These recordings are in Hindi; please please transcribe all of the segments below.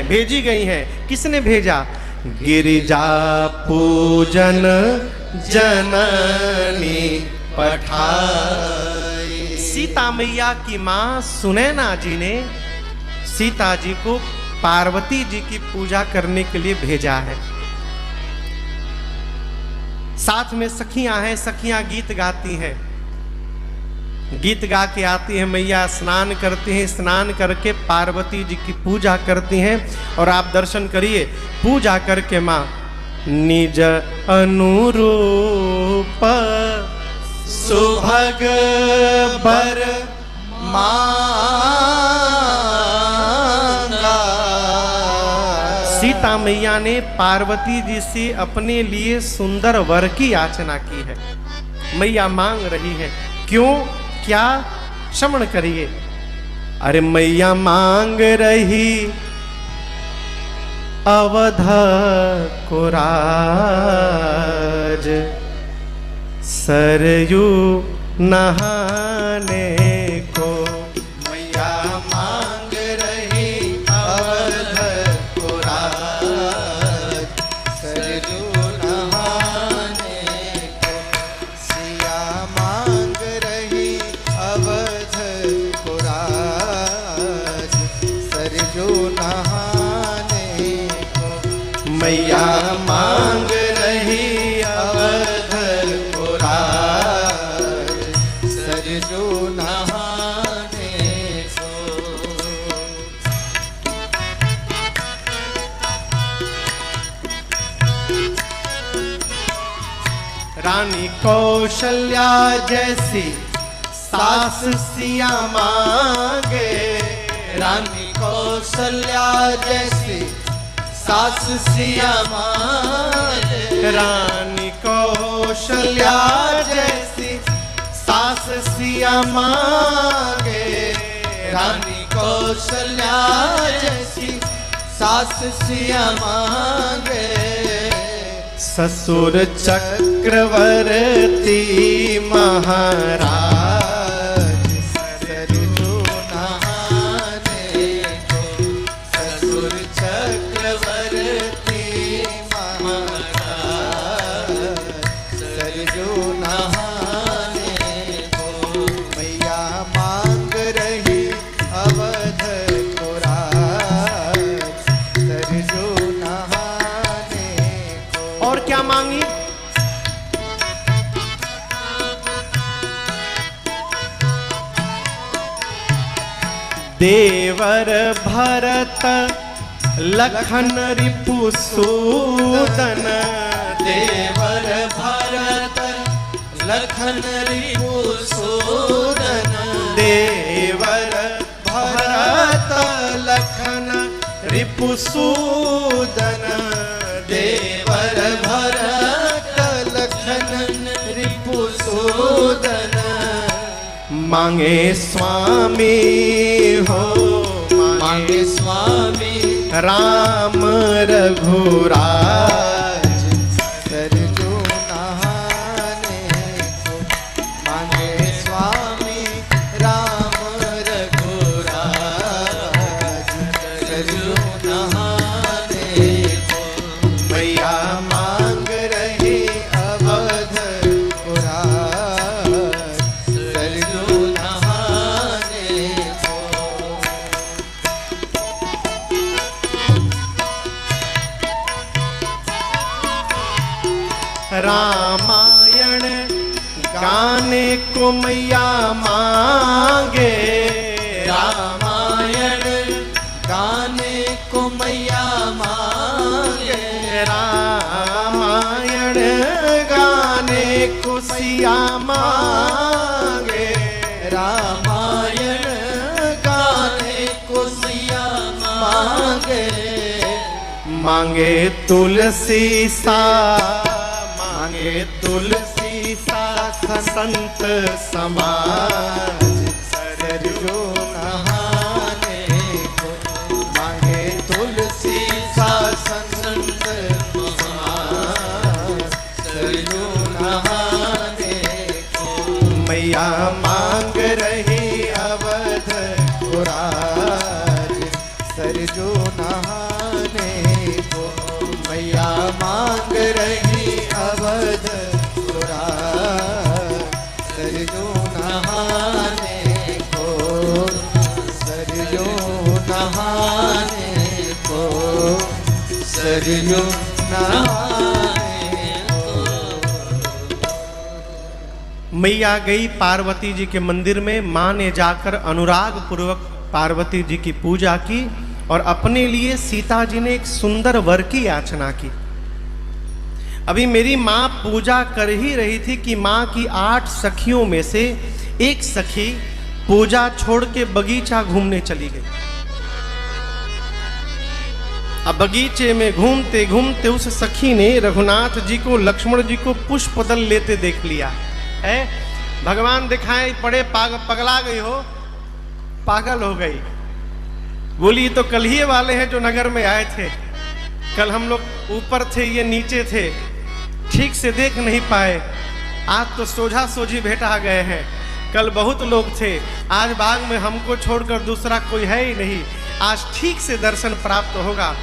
भेजी गई हैं। किसने भेजा? गिरिजा पूजन जननी पठाई। सीता मैया की मां सुनैना जी ने सीता जी को पार्वती जी की पूजा करने के लिए भेजा है। साथ में सखियां हैं, सखियां गीत गाती हैं, गीत गा के आती हैं। मैया स्नान करती हैं, स्नान करके पार्वती जी की पूजा करती हैं। और आप दर्शन करिए, पूजा करके मां निज अनुरूप सुभग बर मांगा। सीता मैया ने पार्वती जी से अपने लिए सुंदर वर की याचना की है। मैया मांग रही है, क्यों, क्या, श्रवण करिए। अरे मैया मांग रही अवध को राज, सरयू नहाने को। मैया मांग रही अवध को राज, सरयू नहाने को। सिया मांग रही अवध को राज, सरयू नहाने को। मैया मांग रही अवध को राज, सरयू नहाने को। रानी कौशल्या जैसी सास सिया मांगे। रानी कौशल्या जैसी सास सिया मांगे। रानी कौशल्या जैसी सास सिया मांगे। रानी कौशल्या जैसी सास सिया मांगे। ससुर चक्रवर्ती महाराज, सरयू नहाने को। ससुर चक्रवर्ती महाराज, सरयू नहाने को। मैया मांग रही अवध को राज, सरयू नहाने को। और क्या मांगी? देवर भरत लखन रिपुसूदन। देवर भरत लखन रिपुसूदन। देवर भरत लखन रिपुसूदन। देवर भरत लखन रिपुसूदन। मांगे स्वामी हो, मांगे स्वामी राम रघुराज, सरयू नहाने को। मांगे स्वामी राम रघुराज, सरयू नहाने को। मैया मांग रही अवध को राज, सरयू नहाने को। रामायण गाने को मैया मांगे। रामायण गाने को मैया मांगे। रामायण गाने को सिया मांगे। रामायण गाने को सिया मांगे। मांगे तुलसी सा, मांगे तुलसी सा संत समाज, सरयू नहाने को। मांगे तुलसी सा संत समाज, सरयू नहाने को। मैया मांग रही अवध को राज, सरयू नहाने को। मैया मांग रही अवध पुरा सरजू नहाने को, सरजू नहाने को, सरजू नहाने को। मैया गई पार्वती जी के मंदिर में। माँ ने जाकर अनुराग पूर्वक पार्वती जी की पूजा की और अपने लिए सीता जी ने एक सुंदर वर की याचना की। अभी मेरी माँ पूजा कर ही रही थी कि माँ की 8 सखियों में से एक सखी पूजा छोड़ के बगीचा घूमने चली गई। अब बगीचे में घूमते घूमते उस सखी ने रघुनाथ जी को, लक्ष्मण जी को पुष्पदल लेते देख लिया है। भगवान दिखाए पड़े, पगला गई हो, पागल हो गई। बोली ये तो कल ही वाले हैं जो नगर में आए थे। कल हम लोग ऊपर थे, ये नीचे थे, ठीक से देख नहीं पाए। आज तो सोझा सोझी भेटा गए हैं। कल बहुत लोग थे, आज बाग में हमको छोड़कर दूसरा कोई है ही नहीं। आज ठीक से दर्शन प्राप्त होगा।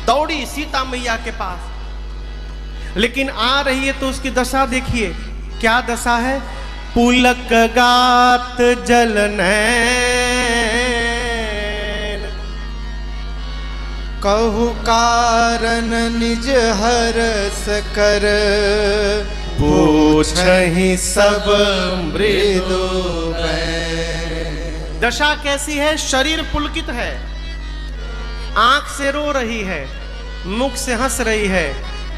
दौड़ी सीता मैया के पास, लेकिन आ रही है तो उसकी दशा देखिए, क्या दशा है। पुलक गात जलनैन, कहु कारण निज हरस कर, पूछहि सब मृदु में। दशा कैसी है? शरीर पुलकित है, आंख से रो रही है, मुख से हंस रही है,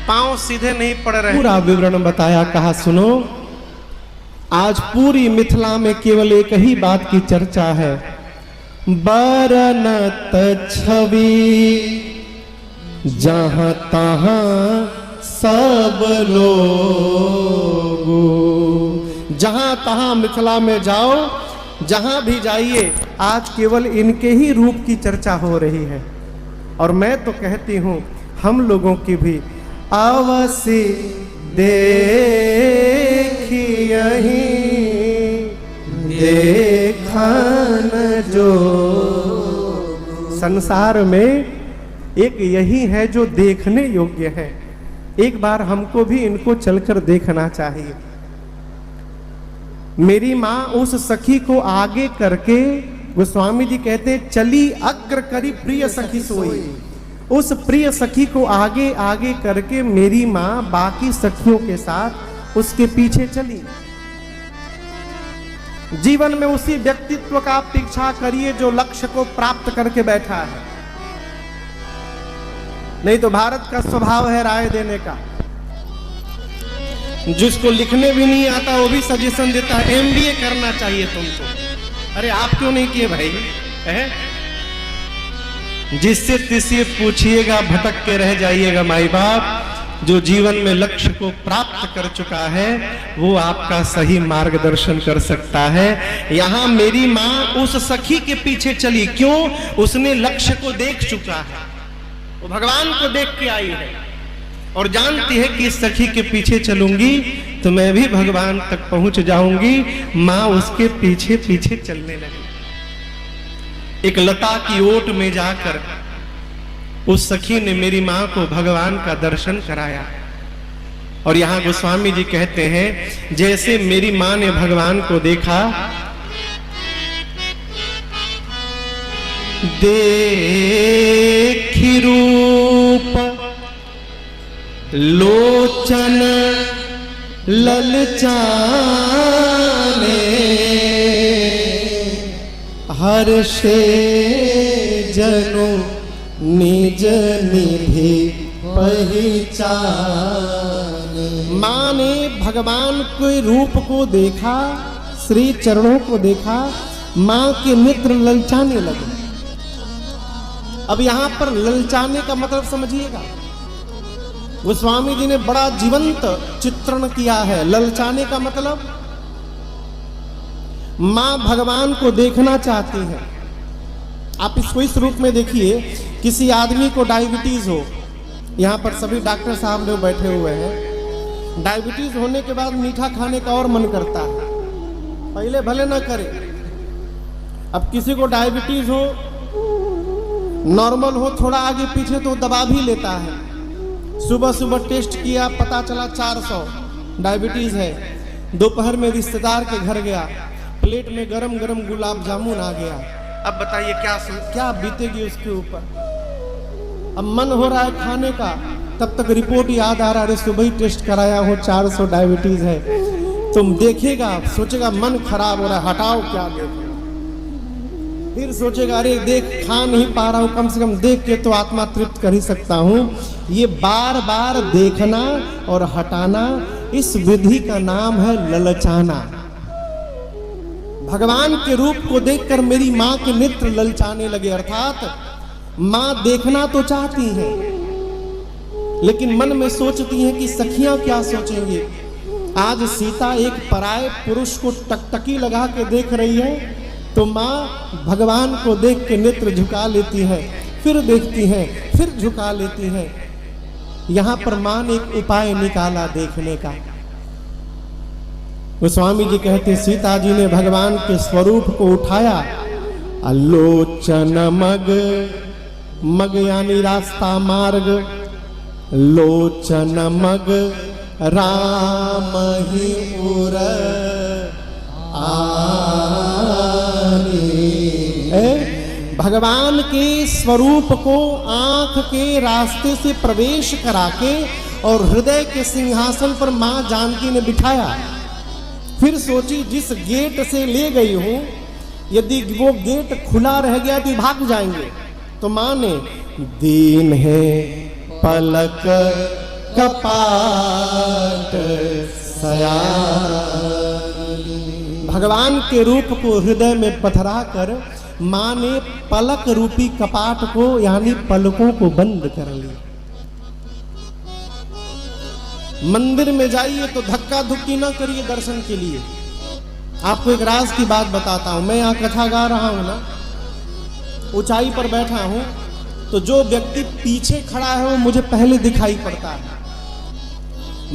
पांव सीधे नहीं पड़ रहे। पूरा विवरण बताया, कहा सुनो, आज पूरी मिथिला में केवल एक ही बात की चर्चा है। बरनत छवि जहां तहां सब लोग, जहां तहां मिथिला में जाओ, जहां भी जाइए, आज केवल इनके ही रूप की चर्चा हो रही है। और मैं तो कहती हूं हम लोगों की भी अवश्य देखियहि देखन जो। संसार में एक यही है जो देखने योग्य है। एक बार हमको भी इनको चलकर देखना चाहिए। मेरी माँ उस सखी को आगे करके, गोस्वामी जी कहते चली अग्र करी प्रिय सखी सोई। उस प्रिय सखी को आगे आगे करके मेरी माँ बाकी सखियों के साथ उसके पीछे चली। जीवन में उसी व्यक्तित्व का पीछा करिए जो लक्ष्य को प्राप्त करके बैठा है। नहीं तो भारत का स्वभाव है राय देने का। जिसको लिखने भी नहीं आता वो भी सजेशन देता है, एमबीए करना चाहिए तुमको। अरे आप क्यों नहीं किए भाई? है? जिससे तिससे पूछिएगा, भटक के रह जाइएगा माई बाप। जो जीवन में लक्ष्य को प्राप्त कर चुका है वो आपका सही मार्गदर्शन कर सकता है। यहां मेरी माँ उस सखी के पीछे चली, क्यों? उसने लक्ष्य को देख चुका है, वो भगवान को देख के आई है और जानती है कि इस सखी के पीछे चलूंगी तो मैं भी भगवान तक पहुंच जाऊंगी। माँ उसके पीछे पीछे चलने लगी। एक लता की ओट में जाकर उस सखी ने मेरी माँ को भगवान का दर्शन कराया। और यहां गोस्वामी जी कहते हैं जैसे मेरी माँ ने भगवान को देखा, देखी रूप लोचन ललचाने, हर्षे जनु निज निधि पहचाने। माँ ने भगवान के रूप को देखा, श्री चरणों को देखा, माँ के नेत्र ललचाने लगे। अब यहां पर ललचाने का मतलब समझिएगा, गोस्वामी जी ने बड़ा जीवंत चित्रण किया है। ललचाने का मतलब मां भगवान को देखना चाहती है। आप इसको इस रूप में देखिए, किसी आदमी को डायबिटीज हो, यहाँ पर सभी डॉक्टर साहब लोग बैठे हुए हैं। डायबिटीज होने के बाद मीठा खाने का और मन करता है, पहले भले ना करे। अब किसी को डायबिटीज हो नॉर्मल हो थोड़ा आगे पीछे तो दबा भी लेता है। सुबह सुबह टेस्ट किया, पता चला 400 डायबिटीज है। दोपहर में रिश्तेदार के घर गया, प्लेट में गरम गरम गुलाब जामुन आ गया। अब बताइए क्या बीतेगी उसके ऊपर। अब मन हो रहा है खाने का, तब तक रिपोर्ट याद आ रहा है, सुबह ही टेस्ट कराया हो 400 डायबिटीज है। तुम देखेगा, सोचेगा मन खराब हो रहा है, हटाओ क्या देखेगा। फिर सोचेगा अरे देख खा नहीं पा रहा हूँ, कम से कम देख के तो आत्मा तृप्त कर ही सकता हूँ। ये बार बार देखना और हटाना, इस विधि का नाम है ललचाना। भगवान के रूप को देखकर मेरी माँ के नेत्र ललचाने लगे, अर्थात माँ देखना तो चाहती है लेकिन मन में सोचती हैं कि सखियां क्या सोचेंगे। आज सीता एक पराये पुरुष को टकटकी लगा के देख रही है, तो माँ भगवान को देख के नेत्र झुका लेती है, फिर देखती है, फिर झुका लेती है। यहां पर माँ ने एक उपाय निकाला देखने का। गोस्वामी जी कहते सीता जी ने भगवान के स्वरूप को उठाया, अलोचन मग, मग यानी रास्ता मार्ग, लोचन मग राम ही उर भगवान के स्वरूप को आंख के रास्ते से प्रवेश करा के और हृदय के सिंहासन पर मां जानकी ने बिठाया। फिर सोची जिस गेट से ले गई हूं, यदि वो गेट खुला रह गया तो भाग जाएंगे। तो मां ने दीन है पलक कपाट सयानी, भगवान के रूप को हृदय में पथरा कर मां ने पलक रूपी कपाट को यानी पलकों को बंद कर लिया। मंदिर में जाइए तो धक्का धुक्की ना करिए दर्शन के लिए। आपको एक राज की बात बताता हूं। मैं यहाँ कथा गा रहा हूं ना, ऊंचाई पर बैठा हूं, तो जो व्यक्ति पीछे खड़ा है वो मुझे पहले दिखाई पड़ता है।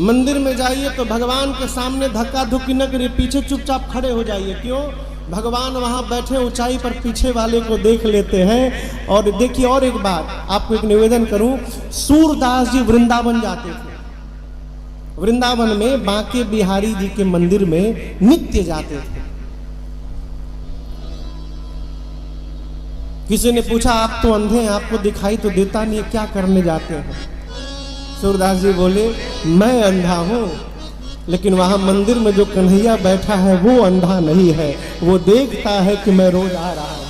मंदिर में जाइए तो भगवान के सामने धक्का धुक्की न करिए, पीछे चुपचाप खड़े हो जाइए। क्यों? भगवान वहां बैठे ऊंचाई पर पीछे वाले को देख लेते हैं। और देखिए और एक बात आपको एक निवेदन करूं, सूरदास जी वृंदावन जाते थे। वृंदावन में बांके बिहारी जी के मंदिर में नित्य जाते थे। किसी ने पूछा आप तो अंधे हैं, आपको दिखाई तो देता नहीं है, क्या करने जाते हैं? सूरदास जी बोले मैं अंधा हूं, लेकिन वहां मंदिर में जो कन्हैया बैठा है वो अंधा नहीं है, वो देखता है कि मैं रोज आ रहा हूं।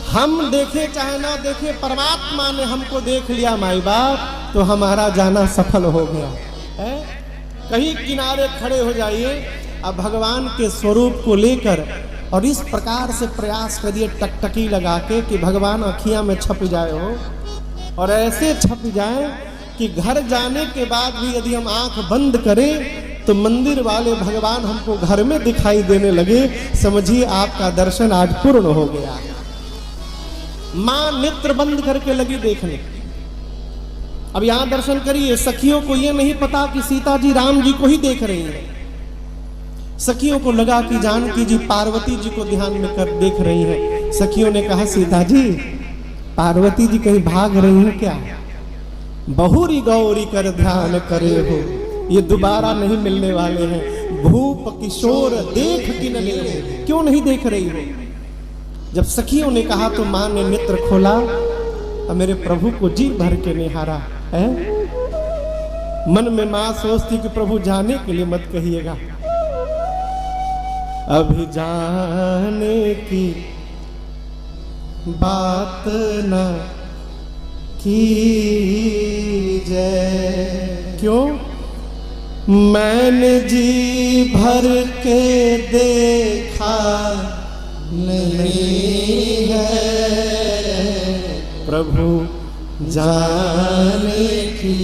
हम देखे चाहे ना देखे, परमात्मा ने हमको देख लिया माई बाप, तो हमारा जाना सफल हो गया है। कहीं किनारे खड़े हो जाइए, अब भगवान के स्वरूप को लेकर और इस प्रकार से प्रयास करिए टकटकी लगा के कि भगवान अखियां में छप जाए हो, और ऐसे छप जाए कि घर जाने के बाद भी यदि हम आंख बंद करें तो मंदिर वाले भगवान हमको घर में दिखाई देने लगे। समझिए आपका दर्शन आज पूर्ण हो गया। मां नेत्र बंद करके लगी देखने। अब यहां दर्शन करिए, सखियों को यह नहीं पता कि सीता जी राम जी को ही देख रही हैं। सखियों को लगा कि जानकी जी पार्वती जी को ध्यान में कर देख रही हैं। सखियों ने कहा सीता जी पार्वती जी कहीं भाग रही हैं क्या? बहुरी गौरी कर ध्यान करे हो, ये दोबारा नहीं मिलने वाले हैं। भूप किशोर देख कि न ले, क्यों नहीं देख रही हो? जब सखियों ने कहा तो मां ने नेत्र खोला और मेरे प्रभु को जी भर के निहारा है। मन में मां सोचती कि प्रभु जाने के लिए मत कहिएगा, अभी जाने की बात न कीजिए। क्यों? मैंने जी भर के देखा नहीं है, प्रभु जाने की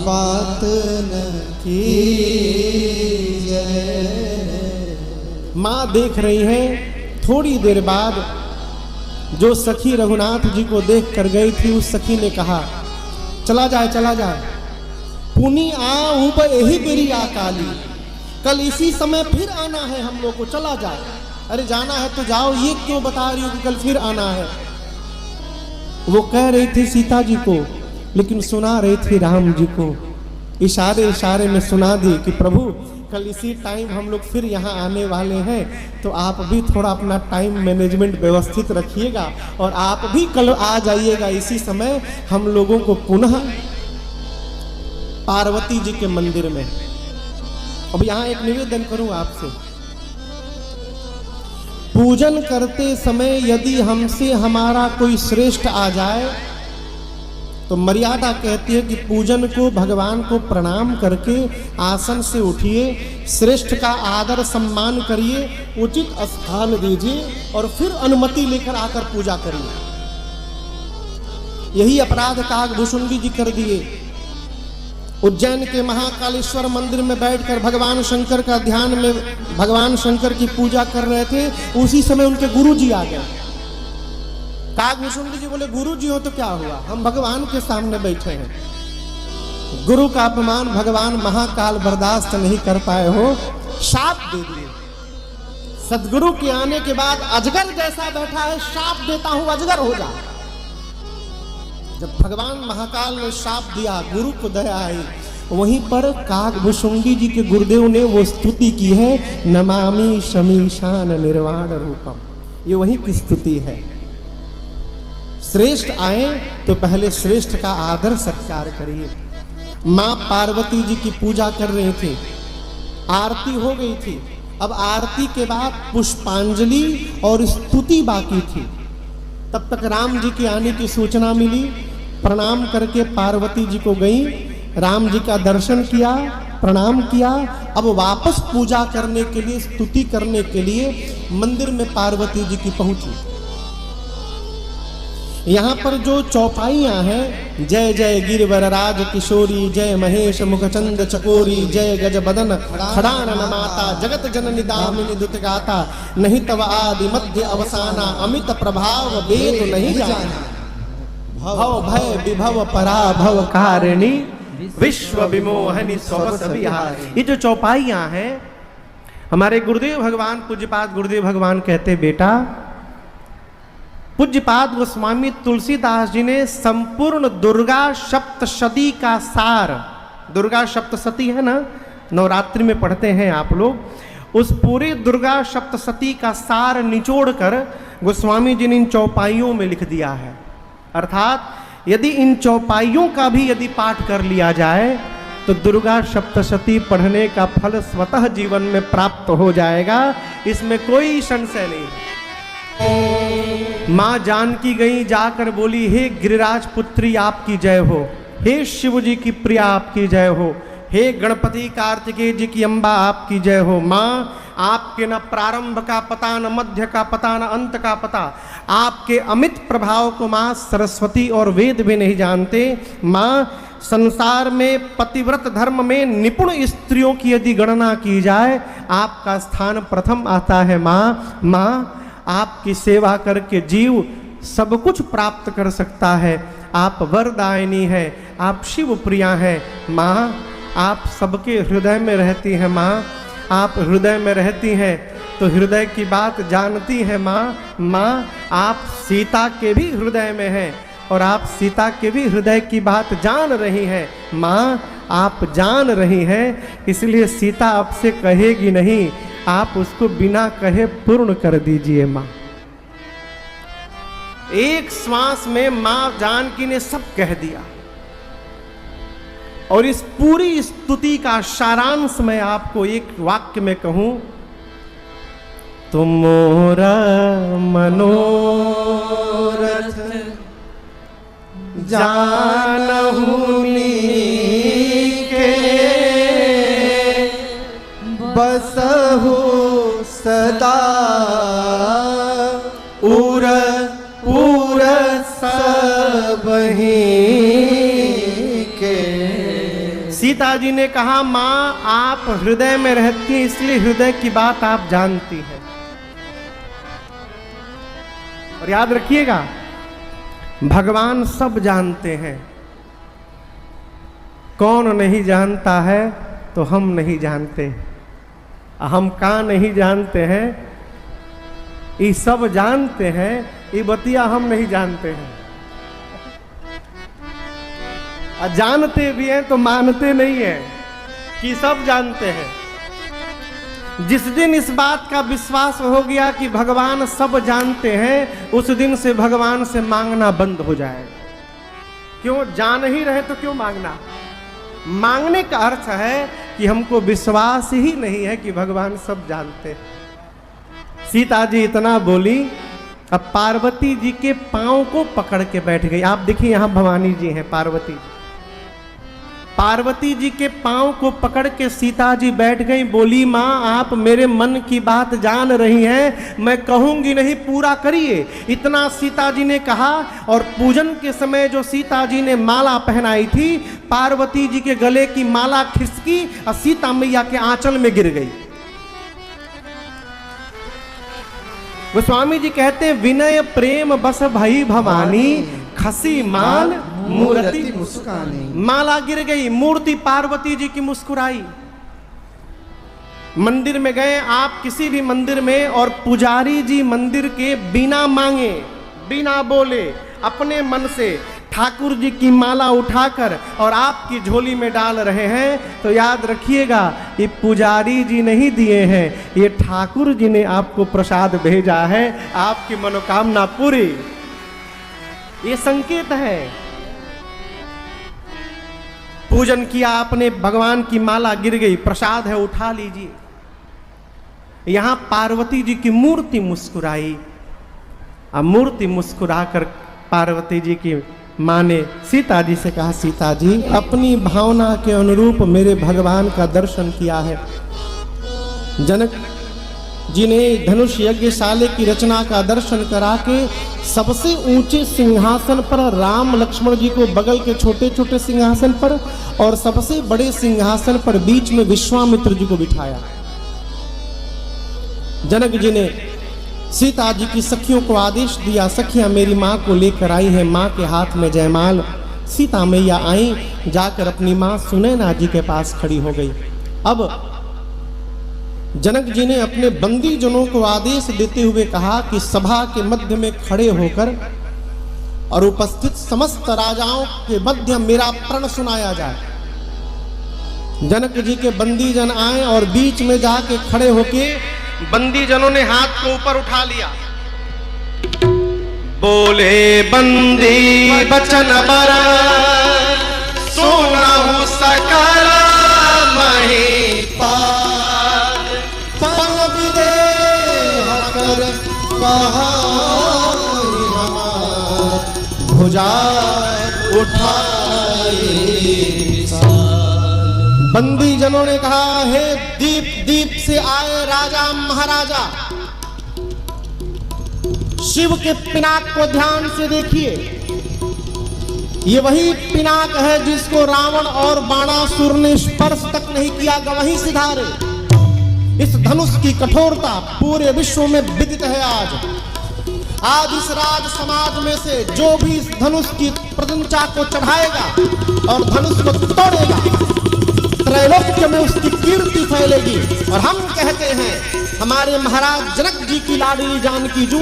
बात न कीजिए। माँ देख रही है। थोड़ी देर बाद जो सखी रघुनाथ जी को देख कर गई थी, उस सखी ने कहा चला जाए चला जाए, पुनी आ ऊपर यही बेरी आ काली, कल इसी समय फिर आना है हम लोग को, चला जाए। अरे जाना है तो जाओ, ये क्यों बता रही हो कि कल फिर आना है? वो कह रही थी सीता जी को, लेकिन सुना रही थी राम जी को। इशारे इशारे में सुना दी कि प्रभु कल इसी टाइम हम लोग फिर यहाँ आने वाले हैं, तो आप भी थोड़ा अपना टाइम मैनेजमेंट व्यवस्थित रखिएगा और आप भी कल आ जाइएगा इसी समय। हम लोगों को पुनः पार्वती जी के मंदिर में। अब यहाँ एक निवेदन करूं आपसे, पूजन करते समय यदि हमसे हमारा कोई श्रेष्ठ आ जाए तो मर्यादा कहती है कि पूजन को, भगवान को प्रणाम करके आसन से उठिए, श्रेष्ठ का आदर सम्मान करिए, उचित स्थान दीजिए और फिर अनुमति लेकर आकर पूजा करिए। यही अपराध काकभूषुंडी जी कर दिए। उज्जैन के महाकालेश्वर मंदिर में बैठकर भगवान शंकर का ध्यान में भगवान शंकर की पूजा कर रहे थे, उसी समय उनके गुरु जी आ गए। काकभूषुंडी जी बोले, गुरु जी हो तो क्या हुआ, हम भगवान के सामने बैठे हैं। गुरु का अपमान भगवान महाकाल बर्दाश्त नहीं कर पाए हो, शाप दे दिए। सदगुरु के आने के बाद अजगर जैसा बैठा है, शाप देता हूं अजगर हो जा। जब भगवान महाकाल ने शाप दिया, गुरु को दया आई। वहीं पर काकभूषुंडी जी के गुरुदेव ने वो स्तुति की है, नमामि शमीशान निर्वाण रूपम। ये वही की स्तुति है। श्रेष्ठ आए तो पहले श्रेष्ठ का आदर सत्कार करिए। माँ पार्वती जी की पूजा कर रही थी, आरती हो गई थी। अब आरती के बाद पुष्पांजलि और स्तुति बाकी थी। तब तक राम जी के आने की सूचना मिली। प्रणाम करके पार्वती जी को गई, राम जी का दर्शन किया, प्रणाम किया। अब वापस पूजा करने के लिए, स्तुति करने के लिए मंदिर में पार्वती जी की पहुंची। यहाँ पर जो चौपाइयाँ हैं, जय जय गिरवरराज किशोरी, जय महेश मुखचंद चकोरी, जय गज बदन खड़ानन माता, जगत जननी दामिनी दुतगाता, नहीं तव आदि मध्य अवसाना, अमित प्रभाव वेद नहीं जाना, भव भय विभव पराभव कारिणी, विश्व विमोहनी स्वस विहारी। ये जो चौपाइयाँ हैं, हमारे गुरुदेव भगवान पूज्यपाद गुरुदेव भगवान कहते, बेटा पूज्यपाद गोस्वामी तुलसीदास जी ने संपूर्ण दुर्गा सप्तशती का सार, दुर्गा सप्तशती है ना, नवरात्रि में पढ़ते हैं आप लोग, उस पूरे दुर्गा सप्तशती का सार निचोड़ कर गोस्वामी जी ने इन चौपाइयों में लिख दिया है। अर्थात यदि इन चौपाइयों का भी यदि पाठ कर लिया जाए तो दुर्गा सप्तशती पढ़ने का फल स्वतः जीवन में प्राप्त हो जाएगा, इसमें कोई संशय नहीं। माँ जानकी गई, जाकर बोली, हे गिरिराज पुत्री आपकी जय हो, हे शिव जी की प्रिया आपकी जय हो, हे गणपति कार्तिकेय जी की अम्बा आपकी जय हो। माँ आपके न प्रारंभ का पता, न मध्य का पता, न अंत का पता, आपके अमित प्रभाव को माँ सरस्वती और वेद भी नहीं जानते। माँ संसार में पतिव्रत धर्म में निपुण स्त्रियों की यदि गणना की जाए, आपका स्थान प्रथम आता है। माँ आपकी सेवा करके जीव सब कुछ प्राप्त कर सकता है। आप वरदायिनी है, आप शिव प्रिया हैं। माँ आप सबके हृदय में रहती हैं। माँ आप हृदय में रहती हैं तो हृदय की बात जानती हैं। माँ आप सीता के भी हृदय में हैं और आप सीता के भी हृदय की बात जान रही हैं। माँ आप जान रही हैं, इसलिए सीता आपसे कहेगी नहीं, आप उसको बिना कहे पूर्ण कर दीजिए। माँ एक श्वास में माँ जानकी ने सब कह दिया। और इस पूरी स्तुति का सारांश मैं आपको एक वाक्य में कहूं, तुम मोरा मनोरथ जानहु नीके, बसहु सदा उर पूर सबहि के। सीता जी ने कहा, माँ आप हृदय में रहती हैं, इसलिए हृदय की बात आप जानती हैं। और याद रखिएगा, भगवान सब जानते हैं, कौन नहीं जानता है तो हम नहीं जानते। हम कहाँ नहीं जानते हैं, ये सब जानते हैं, ये बतिया हम नहीं जानते हैं। और जानते भी हैं तो मानते नहीं हैं कि सब जानते हैं। जिस दिन इस बात का विश्वास हो गया कि भगवान सब जानते हैं, उस दिन से भगवान से मांगना बंद हो जाएगा। क्यों? जान ही रहे तो क्यों मांगना? मांगने का अर्थ है कि हमको विश्वास ही नहीं है कि भगवान सब जानते हैं। सीता जी इतना बोली, अब पार्वती जी के पांव को पकड़ के बैठ गई। आप देखिए यहां भवानी जी हैं, पार्वती जी के पांव को पकड़ के सीता जी बैठ गई। बोली, माँ आप मेरे मन की बात जान रही हैं, मैं कहूंगी नहीं, पूरा करिए। इतना सीता जी ने कहा। और पूजन के समय जो सीता जी ने माला पहनाई थी, पार्वती जी के गले की माला खिसकी और सीता मैया के आंचल में गिर गई। गोस्वामी जी कहते हैं, विनय प्रेम बस भई भवानी, खसी माल मूर्ति मुस्कानी। माला गिर गई, मूर्ति पार्वती जी की मुस्कुराई। मंदिर में गए आप किसी भी मंदिर में, और पुजारी जी मंदिर के बिना मांगे बिना बोले अपने मन से ठाकुर जी की माला उठाकर और आपकी झोली में डाल रहे हैं, तो याद रखिएगा ये पुजारी जी नहीं दिए हैं, ये ठाकुर जी ने आपको प्रसाद भेजा है, आपकी मनोकामना पूरी। ये संकेत है। पूजन किया आपने, भगवान की माला गिर गई, प्रसाद है उठा लीजिए। यहां पार्वती जी की मूर्ति मुस्कुराई। अब मूर्ति मुस्कुराकर पार्वती जी की माँ ने सीता जी से कहा, सीता जी अपनी भावना के अनुरूप मेरे भगवान का दर्शन किया है। जनक जी ने धनुष यज्ञशाला की रचना का दर्शन करा के सबसे ऊंचे सिंहासन पर राम लक्ष्मण जी को बगल के छोटे छोटे सिंहासन पर और सबसे बड़े सिंहासन पर बीच में विश्वामित्र जी को बिठाया। जनक जी ने सीता जी की सखियों को आदेश दिया, सखियां मेरी माँ को लेकर आई है, माँ के हाथ में जयमाल। सीता मैया आई, जाकर अपनी माँ सुनैना जी के पास खड़ी हो गई। अब जनक जी ने अपने बंदी जनों को आदेश देते हुए कहा कि सभा के मध्य में खड़े होकर और उपस्थित समस्त राजाओं के मध्य मेरा प्रण सुनाया जाए। जनक जी के बंदी जन आए और बीच में जाके खड़े होके बंदी जनों ने हाथ को ऊपर उठा लिया। बोले बंदी बचन बरा, सुनहु सकल महिपाल, भुजा उठाई। बंदी जनों ने कहा, हे दीप दीप से आए राजा महाराजा, शिव के पिनाक को ध्यान से देखिए। ये वही पिनाक है जिसको रावण और बाणासुर ने स्पर्श तक नहीं किया, गवाही सिधारे। इस धनुष की कठोरता पूरे विश्व में विदित है। आज इस राज समाज में से जो भी इस धनुष की प्रशंसा को चढ़ाएगा और धनुष को तोड़ेगा, त्रैलोक्य में उसकी कीर्ति फैलेगी। और हम कहते हैं, हमारे महाराज जनक जी की लाडली जानकी जू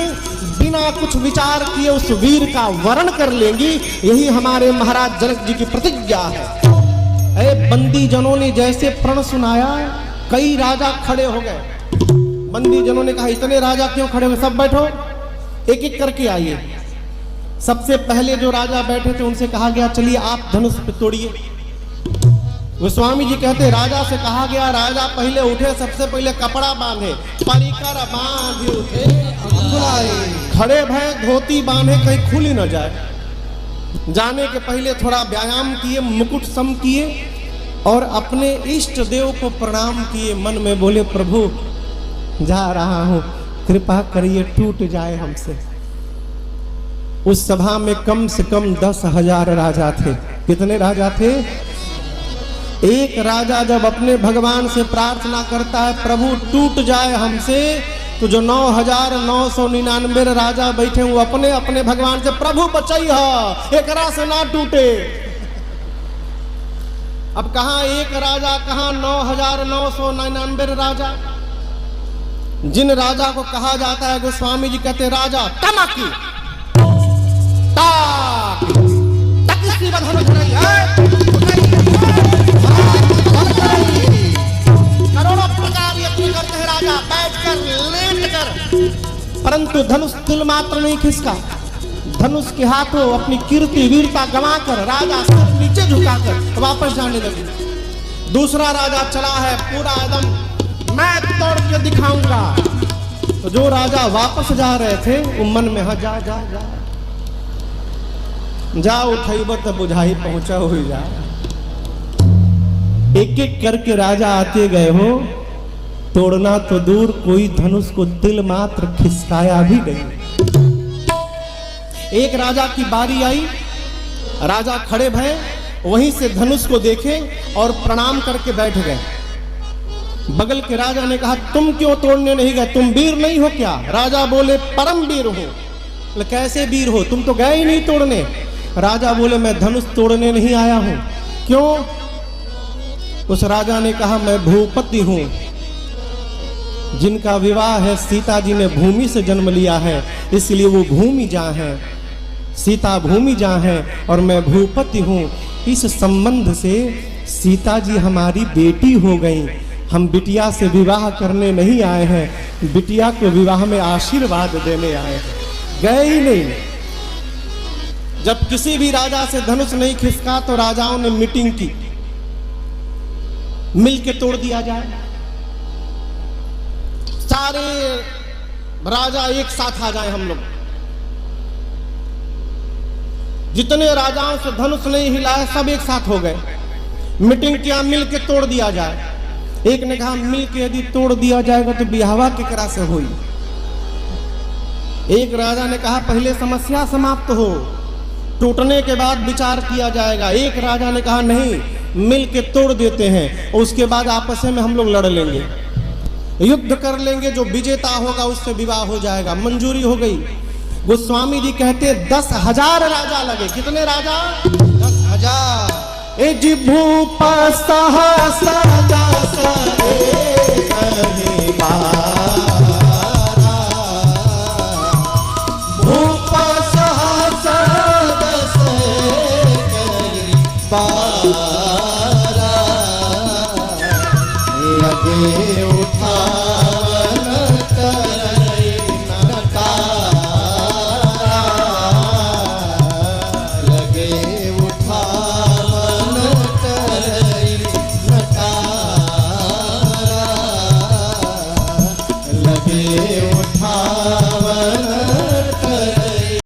बिना कुछ विचार किए उस वीर का वर्ण कर लेंगी। यही हमारे महाराज जनक जी की प्रतिज्ञा है। बंदी जनों ने जैसे प्रण सुनाया, कई राजा खड़े हो गए। बंदी जनों ने कहा, इतने राजा क्यों खड़े हो गए? सब बैठो, एक एक करके आइए। सबसे पहले जो राजा बैठे थे उनसे कहा गया, चलिए आप धनुष पे तोड़िए। गोस्वामी जी कहते, राजा से कहा गया, राजा पहले उठे, सबसे पहले कपड़ा बांधे, परिकर बांध उठे, खड़े भय धोती बांधे, कहीं खुली न जाए। जाने के पहले थोड़ा व्यायाम किए, मुकुट सम किए और अपने इष्ट देव को प्रणाम किए। मन में बोले, प्रभु जा रहा हूं, कृपा करिए टूट जाए हमसे। उस सभा में कम से कम 10,000 राजा थे। कितने राजा थे? एक राजा जब अपने भगवान से प्रार्थना करता है, प्रभु टूट जाए हमसे, तो जो 9,999 राजा बैठे वो अपने अपने भगवान से, प्रभु बचैया, एकरा से ना टूटे। अब कहां एक राजा, कहां 9,999 राजा। जिन राजा को कहा जाता है, गोस्वामी जी कहते राजा तमकी तकिसी बधन धरई करोड़ों प्रकार यत्न करते हैं राजा, बैठकर लेटकर, परंतु धनुष तिल मात्र नहीं खिसका। धनुष के हाथों अपनी कीर्ति वीरता गंवाकर राजा सिर नीचे झुकाकर वापस जाने लगे। दूसरा राजा चला है पूरा एकदम मैं तोड़ के दिखाऊंगा। तो जो राजा वापस जा रहे थे वो मन में हाँ जा जा जा जा उठैब तो बुझाई पहुंचा हो जा। एक एक करके राजा आते गए हो, तोड़ना तो दूर कोई धनुष को तिल मात्र खिसकाया भी नहीं। एक राजा की बारी आई, राजा खड़े भये, वहीं से धनुष को देखे और प्रणाम करके बैठ गए। बगल के राजा ने कहा तुम क्यों तोड़ने नहीं गए, तुम वीर नहीं हो क्या? राजा बोले परम वीर हो। बोले कैसे वीर हो, तुम तो गए ही नहीं तोड़ने। राजा बोले मैं धनुष तोड़ने नहीं आया हूं। क्यों? उस राजा ने कहा मैं भूपति हूं, जिनका विवाह है सीता जी ने भूमि से जन्म लिया है, इसलिए वो भूमि जहाँ है, सीता भूमि जहाँ है और मैं भूपति हूँ। इस संबंध से सीता जी हमारी बेटी हो गई। हम बिटिया से विवाह करने नहीं आए हैं, बिटिया को विवाह में आशीर्वाद देने आए हैं, गए ही नहीं। जब किसी भी राजा से धनुष नहीं खिसका तो राजाओं ने मीटिंग की, मिल के तोड़ दिया जाए। सारे राजा एक साथ आ जाए, हम लोग जितने राजाओं से धनुष नहीं हिलाए सब एक साथ हो गए। मीटिंग किया, मिल के तोड़ दिया जाए। एक ने कहा मिल के यदि तोड़ दिया जाएगा तो बिहावा केकरा से हुई। एक राजा ने कहा पहले समस्या समाप्त हो, टूटने के बाद विचार किया जाएगा। एक राजा ने कहा नहीं, मिल के तोड़ देते हैं, उसके बाद आपस में हम लोग लड़ लेंगे, युद्ध कर लेंगे, जो विजेता होगा उससे विवाह हो जाएगा। मंजूरी हो गई। गोस्वामी जी कहते 10,000 राजा लगे। कितने राजा? 10,000। ए जी भूप सहस्र